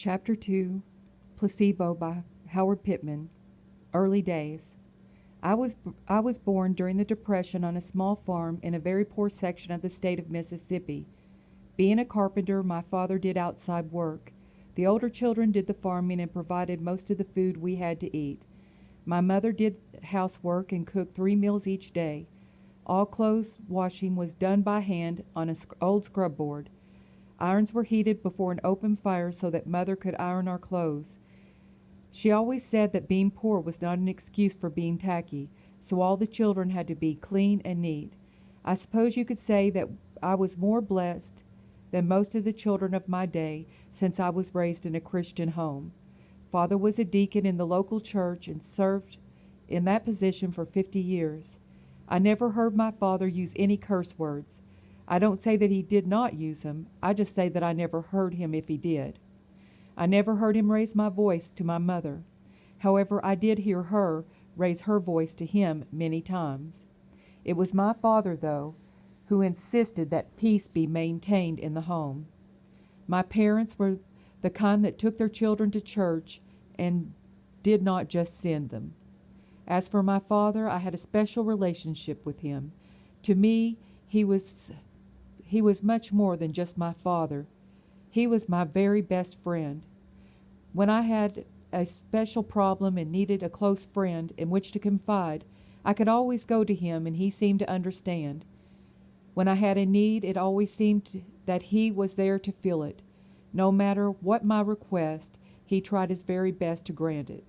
Chapter 2, Placebo by Howard Pittman. Early days. I was born during the Depression on a small farm in a very poor section of the state of Mississippi. Being a carpenter, my father did outside work. The older children did the farming and provided most of the food we had to eat. My mother did housework and cooked 3 meals each day. All clothes washing was done by hand on an old scrub board. Irons were heated before an open fire so that Mother could iron our clothes. She always said that being poor was not an excuse for being tacky, so all the children had to be clean and neat. I suppose you could say that I was more blessed than most of the children of my day, since I was raised in a Christian home. Father was a deacon in the local church and served in that position for 50 years. I never heard my father use any curse words. I don't say that he did not use them. I just say that I never heard him if he did. I never heard him raise my voice to my mother. However, I did hear her raise her voice to him many times. It was my father, though, who insisted that peace be maintained in the home. My parents were the kind that took their children to church and did not just send them. As for my father, I had a special relationship with him. To me, he was much more than just my father. He was my very best friend. When I had a special problem and needed a close friend in which to confide, I could always go to him and he seemed to understand. When I had a need, it always seemed that he was there to fill it. No matter what my request, he tried his very best to grant it.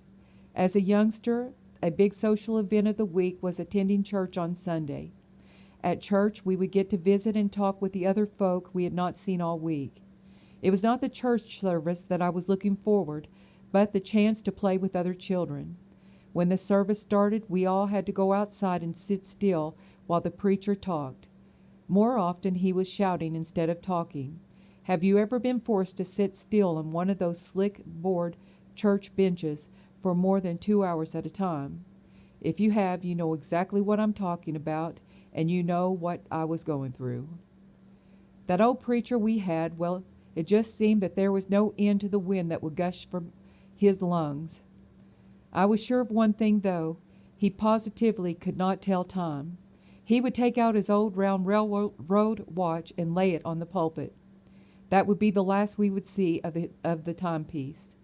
As a youngster, a big social event of the week was attending church on Sunday. At church, we would get to visit and talk with the other folk we had not seen all week. It was not the church service that I was looking forward, but the chance to play with other children. When the service started, we all had to go outside and sit still while the preacher talked. More often, he was shouting instead of talking. Have you ever been forced to sit still on one of those slick board church benches for more than 2 hours at a time? If you have, you know exactly what I'm talking about, and you know what I was going through. That old preacher we had, well, it just seemed that there was no end to the wind that would gush from his lungs. I was sure of one thing, though. He positively could not tell time. He would take out his old round railroad watch and lay it on the pulpit. That would be the last we would see of the timepiece.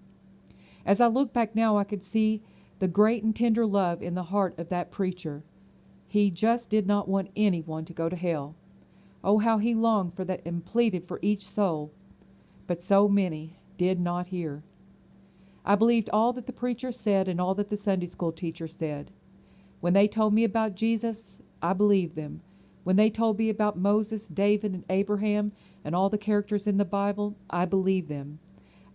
As I look back now, I could see the great and tender love in the heart of that preacher. He just did not want anyone to go to hell. Oh, how he longed for that and pleaded for each soul. But so many did not hear. I believed all that the preacher said and all that the Sunday school teacher said. When they told me about Jesus, I believed them. When they told me about Moses, David, and Abraham, and all the characters in the Bible, I believed them.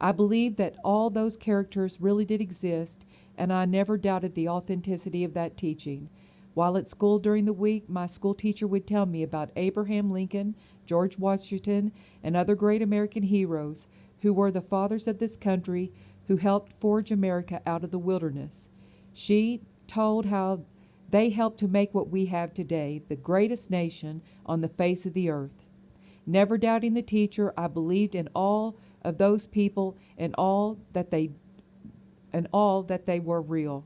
I believed that all those characters really did exist, and I never doubted the authenticity of that teaching. While at school during the week, my school teacher would tell me about Abraham Lincoln, George Washington, and other great American heroes who were the fathers of this country, who helped forge America out of the wilderness. She told how they helped to make what we have today, the greatest nation on the face of the earth. Never doubting the teacher, I believed in all of those people and all that they were real.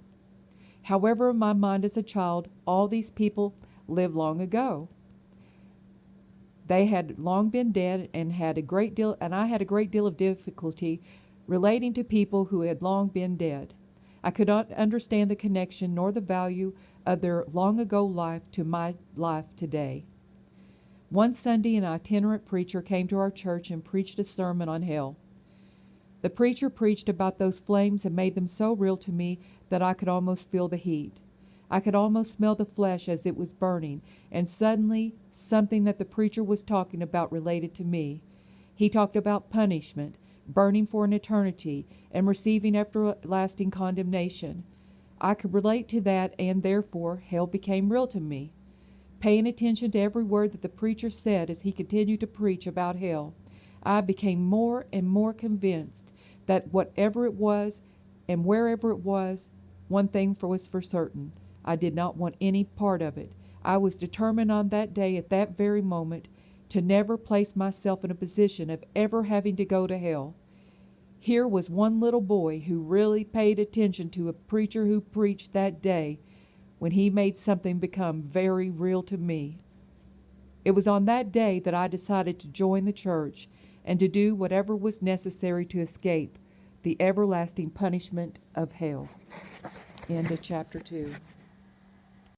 However, in my mind as a child, all these people lived long ago. They had long been dead and I had a great deal of difficulty relating to people who had long been dead. I could not understand the connection nor the value of their long ago life to my life today. One Sunday, an itinerant preacher came to our church and preached a sermon on hell. The preacher preached about those flames and made them so real to me that I could almost feel the heat. I could almost smell the flesh as it was burning, and suddenly something that the preacher was talking about related to me. He talked about punishment, burning for an eternity, and receiving everlasting condemnation. I could relate to that, and therefore hell became real to me. Paying attention to every word that the preacher said as he continued to preach about hell, I became more and more convinced that whatever it was and wherever it was, one thing was for certain. I did not want any part of it. I was determined on that day, at that very moment, to never place myself in a position of ever having to go to hell. Here was one little boy who really paid attention to a preacher who preached that day when he made something become very real to me. It was on that day that I decided to join the church and to do whatever was necessary to escape the everlasting punishment of hell. End of chapter 2.